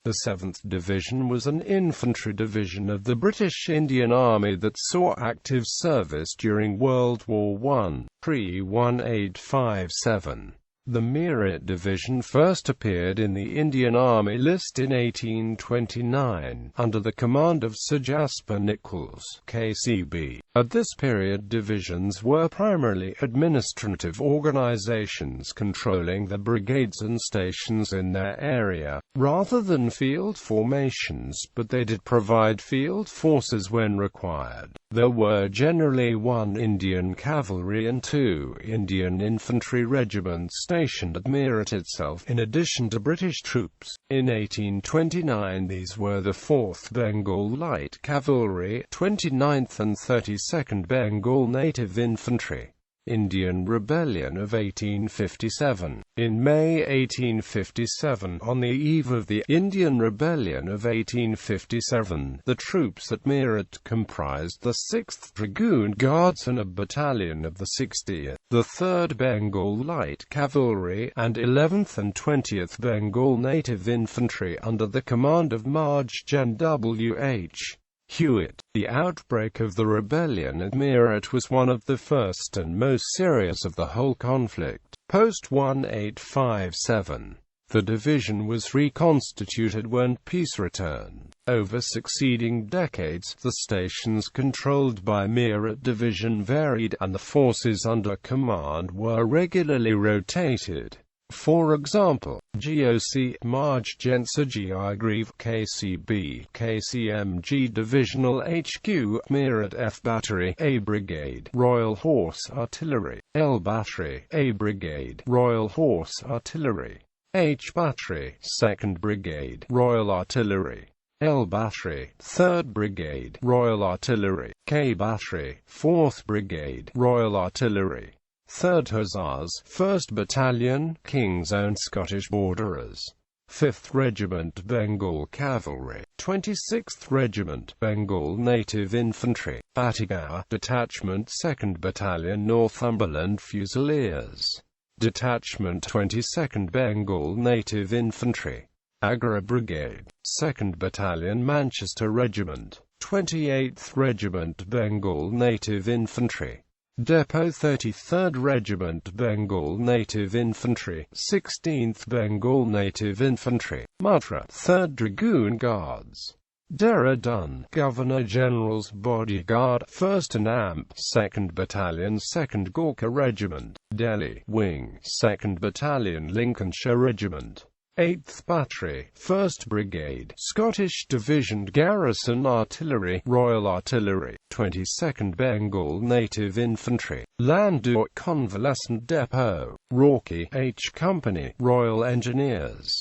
The 7th Division was an infantry division of the British Indian Army that saw active service during World War I, pre-1857. The Meerut Division first appeared in the Indian Army list in 1829, under the command of Sir Jasper Nichols, KCB. At this period divisions were primarily administrative organizations controlling the brigades and stations in their area, rather than field formations, but they did provide field forces when required. There were generally 1 Indian cavalry and 2 Indian infantry regiments stationed at Meerut itself, in addition to British troops. In 1829 these were the 4th Bengal Light Cavalry, 29th and 32nd Bengal Native Infantry. Indian Rebellion of 1857. In May 1857, on the eve of the Indian Rebellion of 1857, the troops at Meerut comprised the 6th Dragoon Guards and a battalion of the 60th, the 3rd Bengal Light Cavalry, and 11th and 20th Bengal Native Infantry under the command of Marj Gen W.H. Hewitt. The outbreak of the rebellion at Meerut was one of the first and most serious of the whole conflict. Post-1857, the division was reconstituted when peace returned. Over succeeding decades, the stations controlled by Meerut Division varied, and the forces under command were regularly rotated. For example, GOC Marj Gen Sir G.I. Grieve, KCB, KCMG Divisional HQ, Meerut F Battery, A Brigade, Royal Horse Artillery, L Battery, A Brigade, Royal Horse Artillery, H Battery, 2nd Brigade, Royal Artillery, L Battery, 3rd Brigade, Royal Artillery, K Battery, 4th Brigade, Royal Artillery, 3rd Hussars, 1st Battalion, King's Own Scottish Borderers, 5th Regiment Bengal Cavalry, 26th Regiment Bengal Native Infantry, Battigaur Detachment, 2nd Battalion Northumberland Fusiliers, Detachment 22nd Bengal Native Infantry, Agra Brigade, 2nd Battalion Manchester Regiment, 28th Regiment Bengal Native Infantry, Depot 33rd Regiment Bengal Native Infantry, 16th Bengal Native Infantry, Matra 3rd Dragoon Guards, Dehradun Governor-General's Bodyguard, 1st Annamp, 2nd Battalion 2nd Gorkha Regiment, Delhi Wing, 2nd Battalion Lincolnshire Regiment, 8th Battery, 1st Brigade, Scottish Division Garrison Artillery, Royal Artillery, 22nd Bengal Native Infantry, Landour Convalescent Depot, Roorkee H Company, Royal Engineers,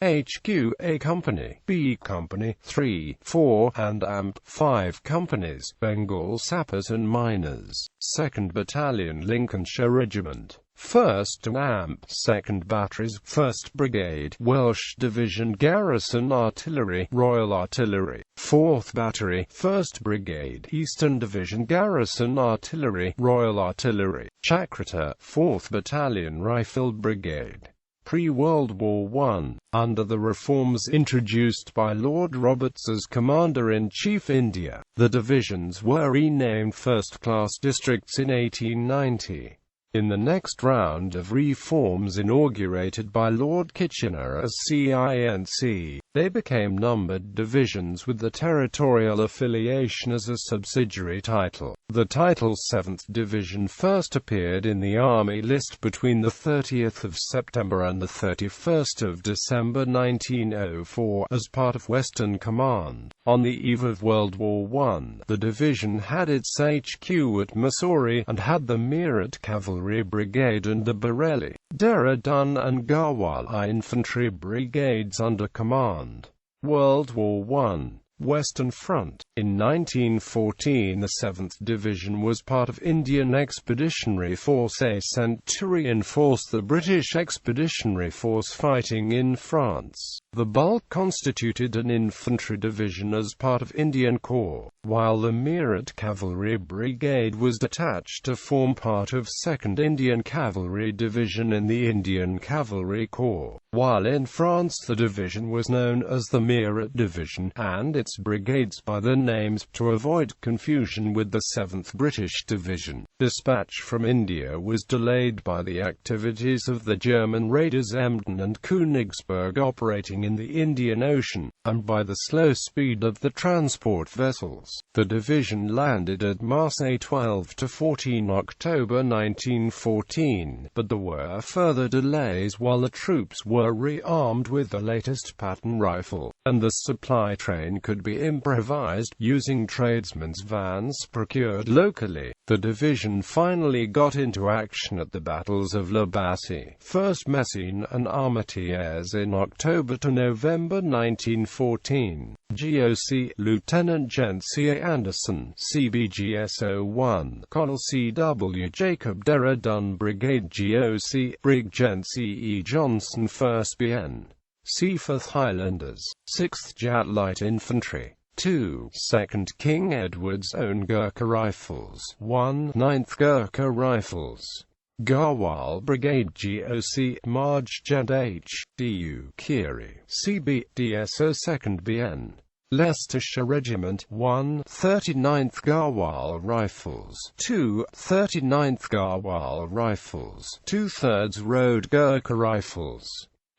HQ A Company, B Company, 3, 4, and AMP, 5 companies, Bengal Sappers and Miners, 2nd Battalion Lincolnshire Regiment, 1st AMP, 2nd Batteries, 1st Brigade, Welsh Division Garrison Artillery, Royal Artillery, 4th Battery, 1st Brigade, Eastern Division Garrison Artillery, Royal Artillery, Chakrata, 4th Battalion Rifle Brigade. Pre-World War I, under the reforms introduced by Lord Roberts as Commander-in-Chief India, the divisions were renamed first-class districts in 1890. In the next round of reforms inaugurated by Lord Kitchener as CINC, they became numbered divisions with the territorial affiliation as a subsidiary title. The title 7th Division first appeared in the Army list between the 30th of September and the 31st of December 1904 as part of Western Command. On the eve of World War I, the division had its HQ at Mussoorie, and had the Meerut Cavalry Brigade and the Bareilly, Dehradun and Garhwal infantry brigades under command. World War I. Western Front. In 1914, the 7th Division was part of Indian Expeditionary Force A sent to reinforce the British Expeditionary Force fighting in France. The bulk constituted an infantry division as part of Indian Corps, while the Meerut Cavalry Brigade was detached to form part of 2nd Indian Cavalry Division in the Indian Cavalry Corps. While in France, the division was known as the Meerut Division, and its brigades by the names, to avoid confusion with the 7th British Division. Dispatch from India was delayed by the activities of the German raiders Emden and Königsberg operating in the Indian Ocean, and by the slow speed of the transport vessels. The division landed at Marseille 12–14 October 1914, but there were further delays while the troops were rearmed with the latest pattern rifle, and the supply train could be improvised using tradesmen's vans procured locally. The division finally got into action at the battles of La Bassée, first Messines and Armentières in October to November 1914. GOC Lieutenant Gent C.A. Anderson, CBGS-01, Colonel C.W. Jacob Derridun Brigade GOC, Brig Gent C.E. Johnson 1st BN. Seaforth Highlanders, 6th Jat Light Infantry, 2. 2nd King Edward's Own Gurkha Rifles, 1. 9th Gurkha Rifles. Garhwal Brigade GOC, Marj Gent H. D.U. Kiri, CB, DSO 2nd BN. Leicestershire Regiment, 1. 39th Garhwal Rifles, 2. 39th Garhwal Rifles, 2/3 Road Gurkha Rifles.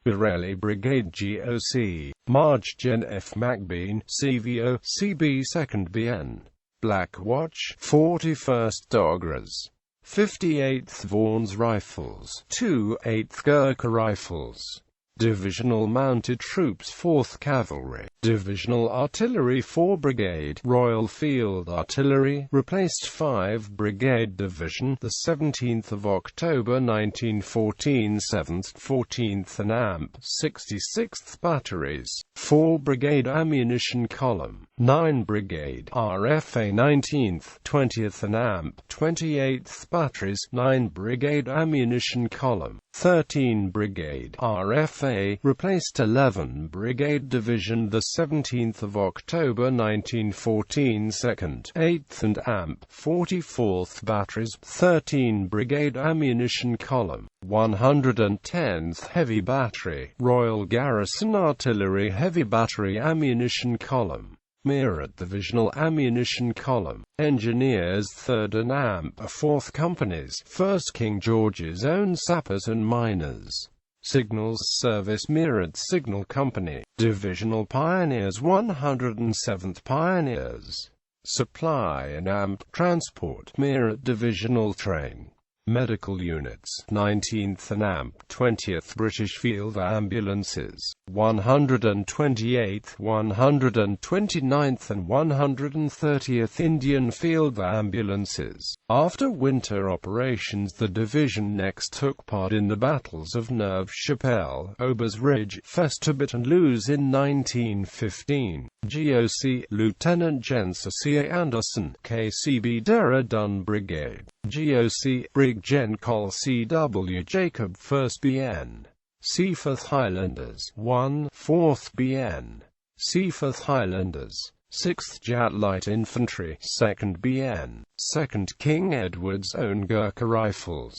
Bareilly Brigade GOC, Marj Gen F. Macbean, CVO, CB 2nd BN. Black Watch, 41st Dogras. 58th Vaughan's Rifles, 2. 8th Gurkha Rifles. Divisional Mounted Troops 4th Cavalry, Divisional Artillery 4 Brigade, Royal Field Artillery, replaced 5 Brigade Division, the 17th of October 1914, 7th, 14th and AMP, 66th Batteries, 4 Brigade Ammunition Column, 9 Brigade, RFA 19th, 20th and AMP, 28th Batteries, 9 Brigade Ammunition Column, 13 Brigade, RFA, replaced 11 Brigade Division the 17th of October 1914, 2nd, 8th and AMP, 44th Batteries, 13 Brigade Ammunition Column, 110th Heavy Battery, Royal Garrison Artillery Heavy Battery Ammunition Column. Meerut Divisional Ammunition Column, Engineers 3rd and AMP 4th Companies, 1st King George's Own Sappers and Miners. Signals Service Meerut Signal Company, Divisional Pioneers 107th Pioneers. Supply and AMP Transport Meerut Divisional Train. Medical Units 19th and AMP 20th British Field Ambulances, 128th, 129th and 130th Indian Field Ambulances. After winter operations, the division next took part in the battles of Neuve-Chapelle, Aubers Ridge, Festubert and Loos in 1915. GOC Lieutenant Jens C.A. Anderson, KCB Derridun Brigade. GOC Brig Gen Col C.W. Jacob 1st BN. Seaforth Highlanders, 1, 4th BN. Seaforth Highlanders, 6th Jat Light Infantry, 2nd BN. 2nd King Edward's Own Gurkha Rifles.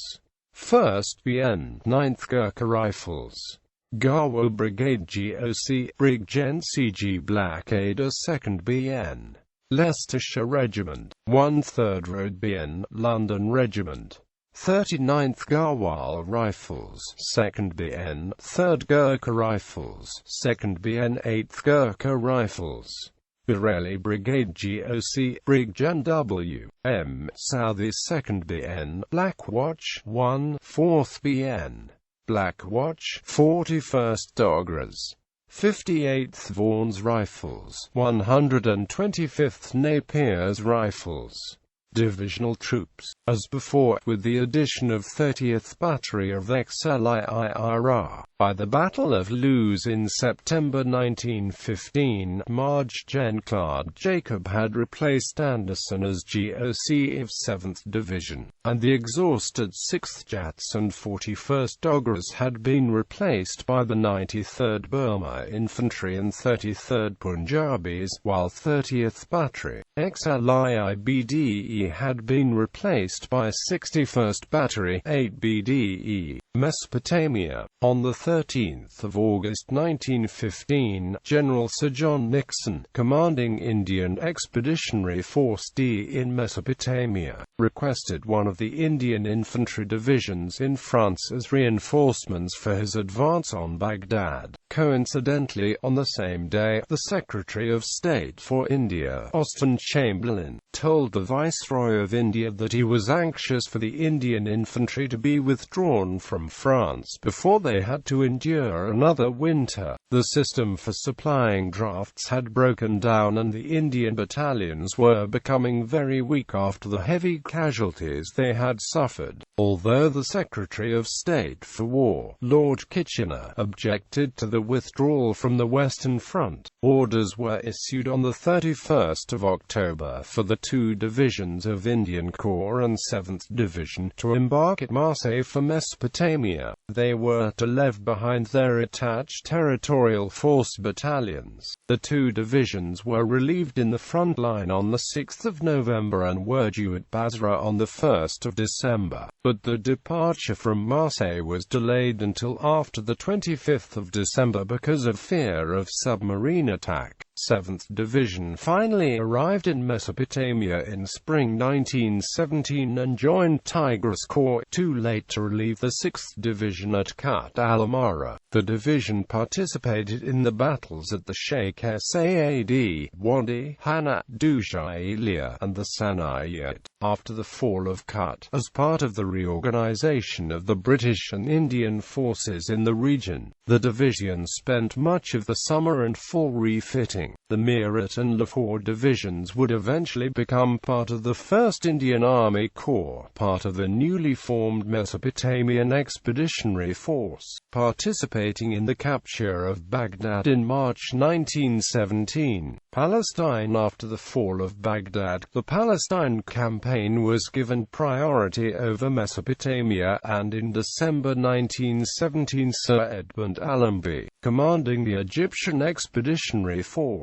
1st BN, 9th Gurkha Rifles. Garhwal Brigade GOC, Brig Gen C.G. Blackadder 2nd BN. Leicestershire Regiment, 1/3 Road BN, London Regiment. 39th Garhwal Rifles, 2nd BN, 3rd Gurkha Rifles, 2nd BN, 8th Gurkha Rifles. Bareilly Brigade GOC, Brig Gen W. M. Southeast 2nd BN, Black Watch, 1, 4th BN. Black Watch, 41st Dogras. 58th Vaughan's Rifles, 125th Napier's Rifles. Divisional troops, as before, with the addition of 30th Battery of XLIIRA, By the Battle of Loos in September 1915, Marge Jean-Claude Jacob had replaced Anderson as GOC of 7th Division, and the exhausted 6th Jats and 41st Dogras had been replaced by the 93rd Burma Infantry and 33rd Punjabis, while 30th Battery, XLIIBDE, had been replaced by 61st Battery, 8 BDE. Mesopotamia. On the 13th of August 1915, General Sir John Nixon, commanding Indian Expeditionary Force D in Mesopotamia, requested one of the Indian infantry divisions in France as reinforcements for his advance on Baghdad. Coincidentally, on the same day, the Secretary of State for India, Austen Chamberlain, told the Viceroy of India that he was anxious for the Indian infantry to be withdrawn from France before they had to endure another winter. The system for supplying drafts had broken down and the Indian battalions were becoming very weak after the heavy casualties they had suffered. Although the Secretary of State for War, Lord Kitchener, objected to the withdrawal from the Western Front, orders were issued on the 31st of October for the two divisions of Indian Corps and 7th Division to embark at Marseille for Mesopotamia. They were to leave behind their attached territorial force battalions. The two divisions were relieved in the front line on the 6th of November and were due at Basra on the 1st of December. But the departure from Marseille was delayed until after the 25th of December because of fear of submarine attack. 7th Division finally arrived in Mesopotamia in spring 1917 and joined Tigris Corps, too late to relieve the 6th Division at Kut al-Amara. The division participated in the battles at the Sheikh Saad, Wadi Hana, Dujailia, and the Sanayat. After the fall of Kut, as part of the reorganization of the British and Indian forces in the region, the division spent much of the summer and fall refitting. The Meerut and Lahore divisions would eventually become part of the 1st Indian Army Corps, part of the newly formed Mesopotamian Expeditionary Force, participating in the capture of Baghdad in March 1917. Palestine. After the fall of Baghdad, the Palestine campaign was given priority over Mesopotamia, and in December 1917 Sir Edmund Allenby, commanding the Egyptian Expeditionary Force,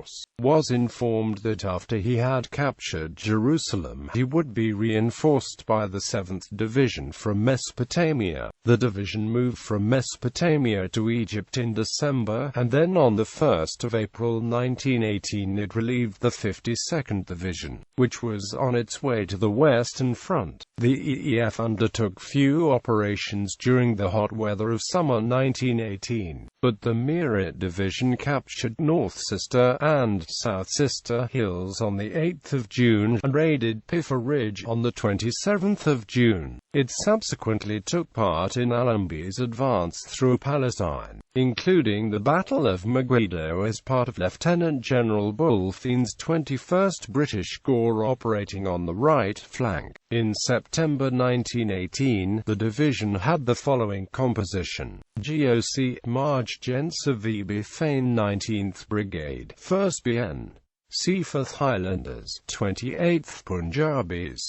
was informed that after he had captured Jerusalem, he would be reinforced by the 7th Division from Mesopotamia. The division moved from Mesopotamia to Egypt in December, and then on the 1st of April 1918 it relieved the 52nd Division, which was on its way to the Western Front. The EEF undertook few operations during the hot weather of summer 1918, but the Meerut Division captured North Sister and South Sister Hills on the 8th of June, and raided Piffa Ridge on the 27th of June. It subsequently took part in Allenby's advance through Palestine, including the Battle of Megiddo as part of Lieutenant General Bulfin's 21st British Corps operating on the right flank. In September 1918, the division had the following composition: GOC, Marge Gents of VB Fane 19th Brigade, 1st BN, Seaforth Highlanders, 28th Punjabis,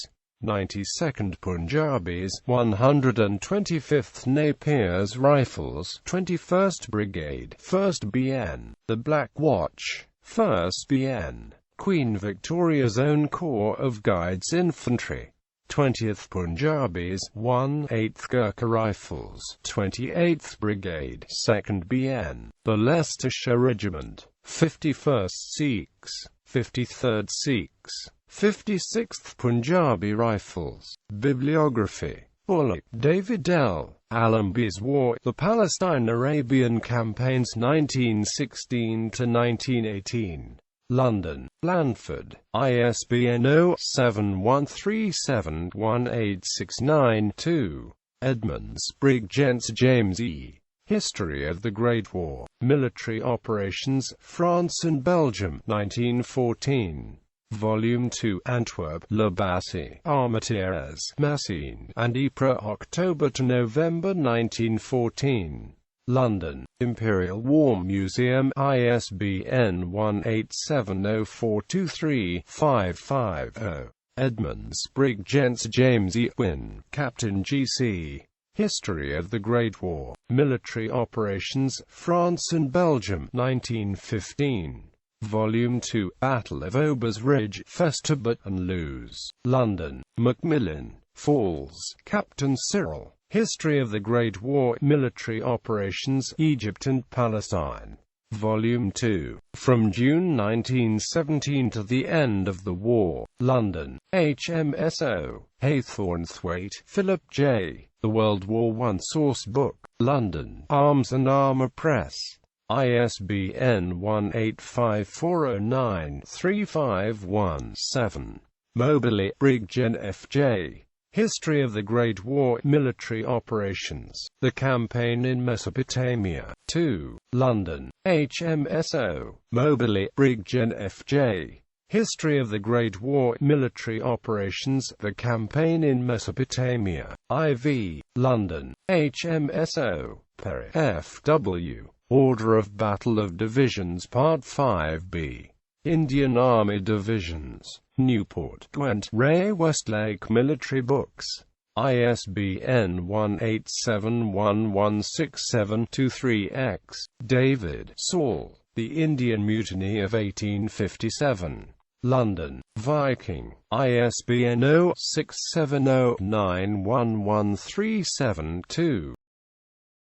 92nd Punjabis, 125th Napiers Rifles, 21st Brigade, 1st BN, the Black Watch, 1st BN, Queen Victoria's Own Corps of Guides Infantry, 20th Punjabis, 1/8th Gurkha Rifles, 28th Brigade, 2nd BN, the Leicestershire Regiment, 51st Sikhs, 53rd Sikhs, 56th Punjabi Rifles. Bibliography. Bullock, David L. Allenby's War, The Palestine-Arabian Campaigns 1916–1918. London, Blandford, ISBN 0-7137-1869-2. Edmonds, Brig Gents James E. History of the Great War, Military Operations, France and Belgium, 1914. Volume 2, Antwerp, Le Bassi, Armentières, Messines, and Ypres, October to November 1914. London, Imperial War Museum, ISBN 1870423550. Edmunds, Brig Gents James E. Wynne, Captain G.C. History of the Great War, Military Operations, France and Belgium, 1915. Volume 2, Battle of Aubers Ridge, Festubert and Lewes, London, Macmillan, Falls, Captain Cyril. History of the Great War, Military Operations, Egypt and Palestine. Volume 2. From June 1917 to the end of the war. London, HMSO. Haythornthwaite, Philip J. The World War I Source Book. London, Arms and Armour Press. ISBN 1854093517. Moberly, Brig Gen F.J. History of the Great War, Military Operations, The Campaign in Mesopotamia. 2. London, HMSO. Moberly, Brig Gen F.J. History of the Great War, Military Operations, The Campaign in Mesopotamia. IV. London, HMSO. Perry, F.W. Order of Battle of Divisions Part 5b. Indian Army Divisions. Newport, Gwent, Ray Westlake Military Books. ISBN 1871167238-X. David, Saul. The Indian Mutiny of 1857. London, Viking. ISBN 0670911372.